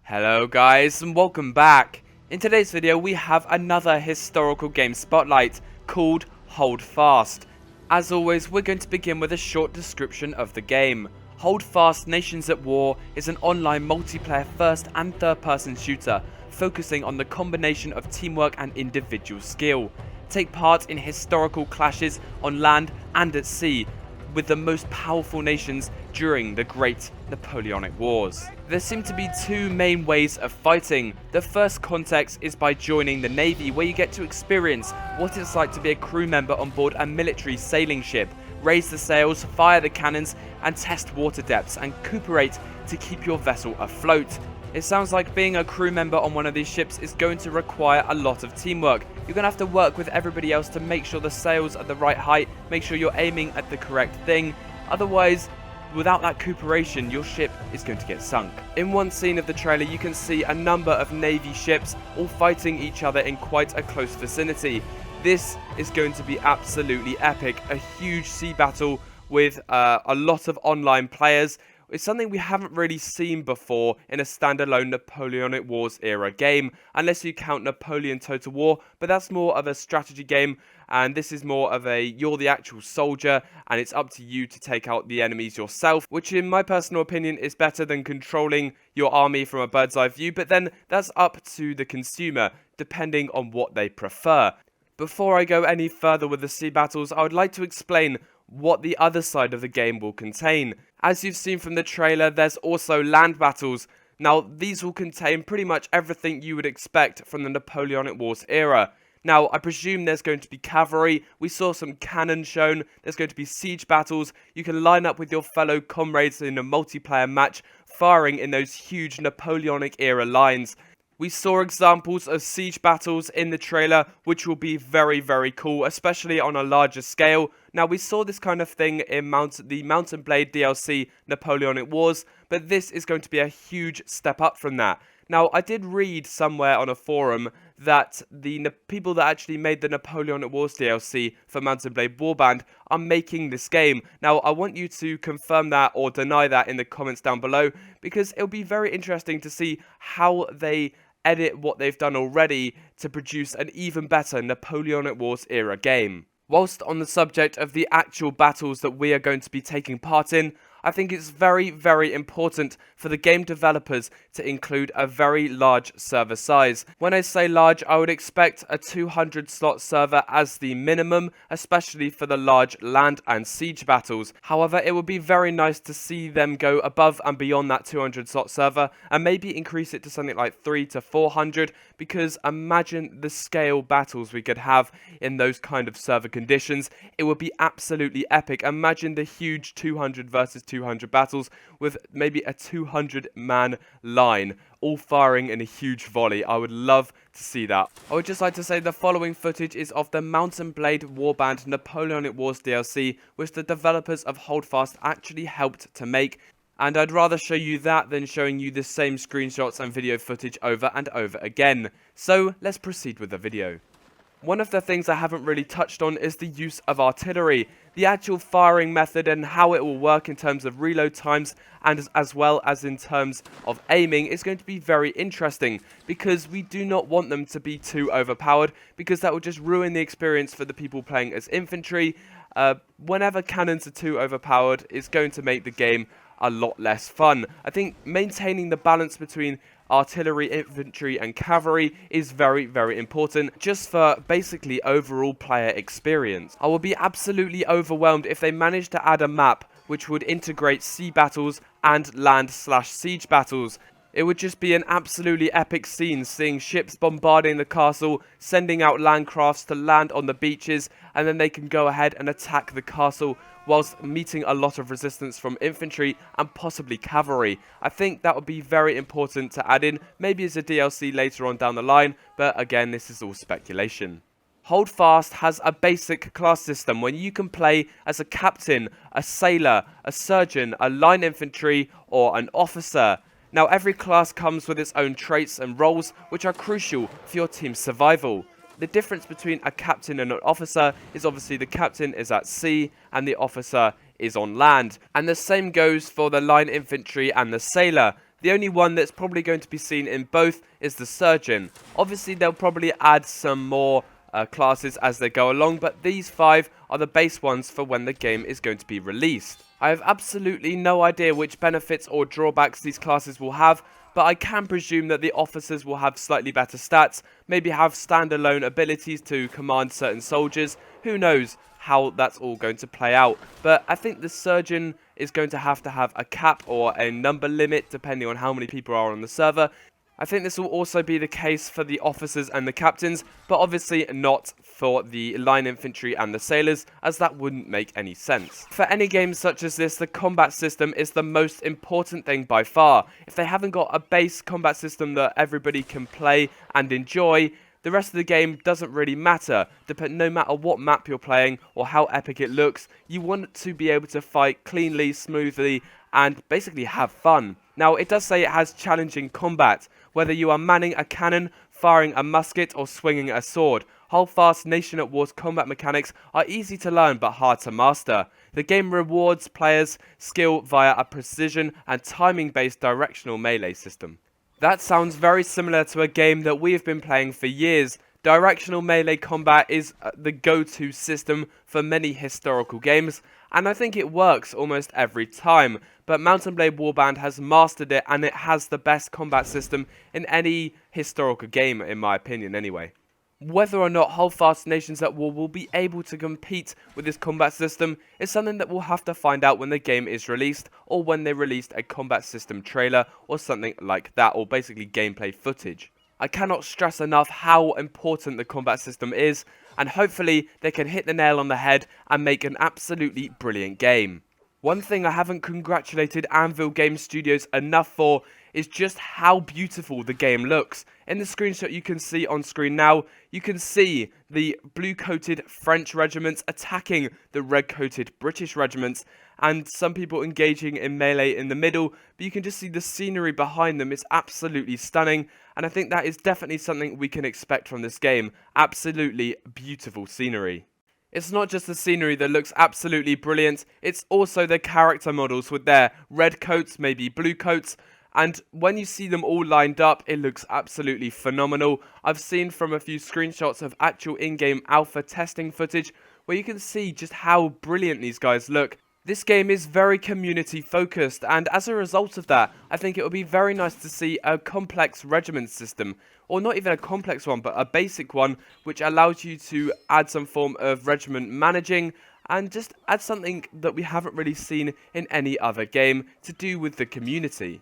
Hello guys and welcome back. In today's video we have another historical game spotlight called Hold Fast. As always, we're going to begin with a short description of the game. Hold Fast Nations at War is an online multiplayer first and third person shooter focusing on the combination of teamwork and individual skill. Take part in historical clashes on land and at sea with the most powerful nations during the Great Napoleonic Wars. There seem to be two main ways of fighting. The first context is by joining the Navy, where you get to experience what it's like to be a crew member on board a military sailing ship, raise the sails, fire the cannons, and test water depths and recuperate to keep your vessel afloat. It sounds like being a crew member on one of these ships is going to require a lot of teamwork. You're going to have to work with everybody else to make sure the sails are the right height, make sure you're aiming at the correct thing. Otherwise, without that recuperation, your ship is going to get sunk. In one scene of the trailer, you can see a number of Navy ships all fighting each other in quite a close vicinity. This is going to be absolutely epic. A huge sea battle with a lot of online players. It's something we haven't really seen before in a standalone Napoleonic Wars era game, unless you count Napoleon Total War, but that's more of a strategy game, and this is more of a you're the actual soldier, and it's up to you to take out the enemies yourself, which in my personal opinion is better than controlling your army from a bird's eye view, but then that's up to the consumer, depending on what they prefer. Before I go any further with the sea battles, I would like to explain what the other side of the game will contain. As you've seen from the trailer, there's also land battles. Now, these will contain pretty much everything you would expect from the Napoleonic Wars era. Now, I presume there's going to be cavalry, we saw some cannon shown, there's going to be siege battles, you can line up with your fellow comrades in a multiplayer match, firing in those huge Napoleonic era lines. We saw examples of siege battles in the trailer, which will be very, very cool, especially on a larger scale. Now, we saw this kind of thing in the Mount and Blade DLC Napoleonic Wars, but this is going to be a huge step up from that. Now, I did read somewhere on a forum that the people that actually made the Napoleonic Wars DLC for Mount and Blade Warband are making this game. Now, I want you to confirm that or deny that in the comments down below, because it'll be very interesting to see how they edit what they've done already to produce an even better Napoleonic Wars era game. Whilst on the subject of the actual battles that we are going to be taking part in, I think it's very, very important for the game developers to include a very large server size. When I say large, I would expect a 200 slot server as the minimum, especially for the large land and siege battles. However, it would be very nice to see them go above and beyond that 200 slot server and maybe increase it to something like 300 to 400, because imagine the scale battles we could have in those kind of server conditions. It would be absolutely epic. Imagine the huge 200 versus 200 battles with maybe a 200-man line, all firing in a huge volley. I would love to see that. I would just like to say the following footage is of the Mount and Blade Warband Napoleonic Wars DLC, which the developers of Hold Fast actually helped to make. And I'd rather show you that than showing you the same screenshots and video footage over and over again. So let's proceed with the video. One of the things I haven't really touched on is the use of artillery. The actual firing method and how it will work in terms of reload times and as well as in terms of aiming is going to be very interesting, because we do not want them to be too overpowered, because that will just ruin the experience for the people playing as infantry. Whenever cannons are too overpowered, it's going to make the game a lot less fun. I think maintaining the balance between artillery, infantry and cavalry is very, very important, just for basically overall player experience. I would be absolutely overwhelmed if they managed to add a map which would integrate sea battles and land/siege battles. It would just be an absolutely epic scene, seeing ships bombarding the castle, sending out landcrafts to land on the beaches, and then they can go ahead and attack the castle whilst meeting a lot of resistance from infantry and possibly cavalry. I think that would be very important to add in, maybe as a DLC later on down the line, but again, this is all speculation. Hold Fast has a basic class system where you can play as a captain, a sailor, a surgeon, a line infantry, or an officer. Now, every class comes with its own traits and roles, which are crucial for your team's survival. The difference between a captain and an officer is obviously the captain is at sea and the officer is on land. And the same goes for the line infantry and the sailor. The only one that's probably going to be seen in both is the Surgeon. Obviously, they'll probably add some more classes as they go along, but these 5 are the base ones for when the game is going to be released. I have absolutely no idea which benefits or drawbacks these classes will have, but I can presume that the officers will have slightly better stats, maybe have standalone abilities to command certain soldiers. Who knows how that's all going to play out, but I think the Surgeon is going to have a cap or a number limit depending on how many people are on the server. I think this will also be the case for the officers and the captains, but obviously not for the line infantry and the sailors, as that wouldn't make any sense. For any game such as this, the combat system is the most important thing by far. If they haven't got a base combat system that everybody can play and enjoy, the rest of the game doesn't really matter. No matter what map you're playing or how epic it looks, you want to be able to fight cleanly, smoothly, and basically have fun. Now, it does say it has challenging combat, whether you are manning a cannon, firing a musket, or swinging a sword. Holdfast Nation at War's combat mechanics are easy to learn but hard to master. The game rewards players' skill via a precision and timing-based directional melee system. That sounds very similar to a game that we have been playing for years. Directional melee combat is the go-to system for many historical games, and I think it works almost every time. But Mount & Blade Warband has mastered it, and it has the best combat system in any historical game, in my opinion anyway. Whether or not Holdfast Nations at War will be able to compete with this combat system is something that we'll have to find out when the game is released, or when they released a combat system trailer or something like that, or basically gameplay footage. I cannot stress enough how important the combat system is, and hopefully they can hit the nail on the head and make an absolutely brilliant game. One thing I haven't congratulated Anvil Game Studios enough for is just how beautiful the game looks. In the screenshot you can see on screen now, you can see the blue-coated French regiments attacking the red-coated British regiments, and some people engaging in melee in the middle, but you can just see the scenery behind them. It's absolutely stunning, and I think that is definitely something we can expect from this game. Absolutely beautiful scenery. It's not just the scenery that looks absolutely brilliant, it's also the character models with their red coats, maybe blue coats, and when you see them all lined up, it looks absolutely phenomenal. I've seen from a few screenshots of actual in-game alpha testing footage where you can see just how brilliant these guys look. This game is very community focused, and as a result of that, I think it would be very nice to see a complex regiment system, or not even a complex one, but a basic one, which allows you to add some form of regiment managing, and just add something that we haven't really seen in any other game to do with the community.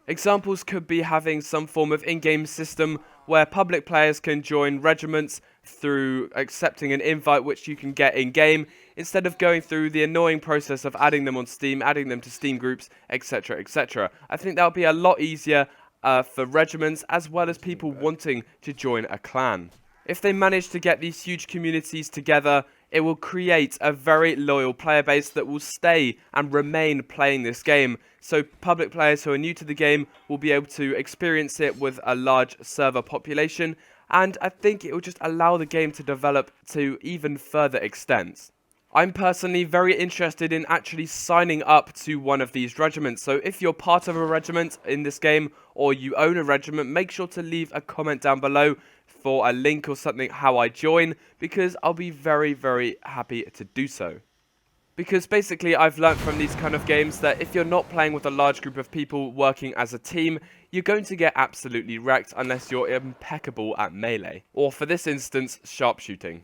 Examples could be having some form of in-game system where public players can join regiments through accepting an invite which you can get in-game, instead of going through the annoying process of adding them on Steam, adding them to Steam groups, etc, etc. I think that would be a lot easier for regiments as well as people wanting to join a clan. If they manage to get these huge communities together, it will create a very loyal player base that will stay and remain playing this game. So public players who are new to the game will be able to experience it with a large server population, and I think it will just allow the game to develop to even further extents. I'm personally very interested in actually signing up to one of these regiments, so if you're part of a regiment in this game or you own a regiment, make sure to leave a comment down below for a link or something how I join, because I'll be very, very happy to do so. Because basically I've learnt from these kind of games that if you're not playing with a large group of people working as a team, you're going to get absolutely wrecked unless you're impeccable at melee, or for this instance, sharpshooting.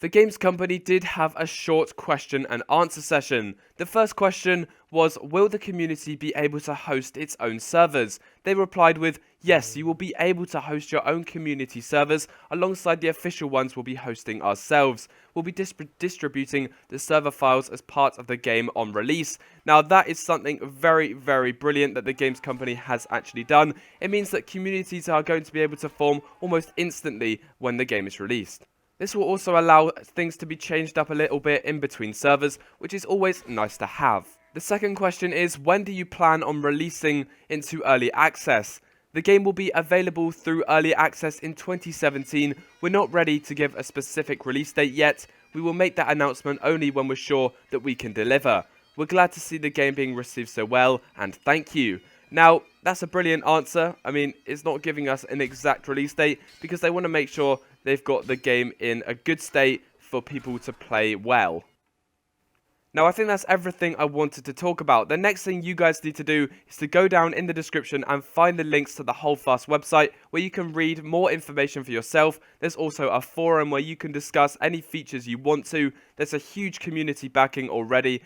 The games company did have a short question and answer session. The first question was, will the community be able to host its own servers? They replied with, yes, you will be able to host your own community servers alongside the official ones we'll be hosting ourselves. We'll be distributing the server files as part of the game on release. Now that is something very, very brilliant that the games company has actually done. It means that communities are going to be able to form almost instantly when the game is released. This will also allow things to be changed up a little bit in between servers, which is always nice to have. The second question is, when do you plan on releasing into early access? The game will be available through early access in 2017. We're not ready to give a specific release date yet. We will make that announcement only when we're sure that we can deliver. We're glad to see the game being received so well, and thank you. Now, that's a brilliant answer. I mean, it's not giving us an exact release date because they want to make sure they've got the game in a good state for people to play well. Now, I think that's everything I wanted to talk about. The next thing you guys need to do is to go down in the description and find the links to the Holdfast website where you can read more information for yourself. There's also a forum where you can discuss any features you want to. There's a huge community backing already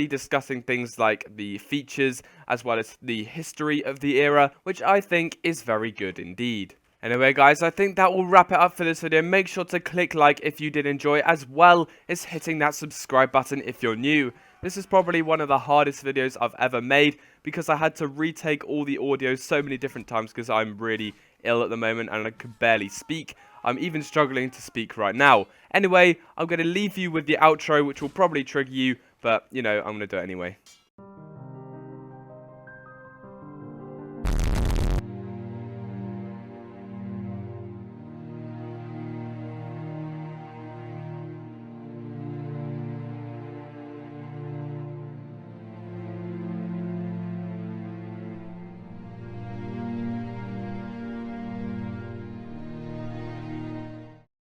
discussing things like the features as well as the history of the era, which I think is very good indeed. Anyway guys, I think that will wrap it up for this video. Make sure to click like if you did enjoy, as well as hitting that subscribe button if you're new. This is probably one of the hardest videos I've ever made because I had to retake all the audio so many different times because I'm really ill at the moment and I could barely speak. I'm even struggling to speak right now. Anyway, I'm going to leave you with the outro, which will probably trigger you, but you know, I'm going to do it anyway.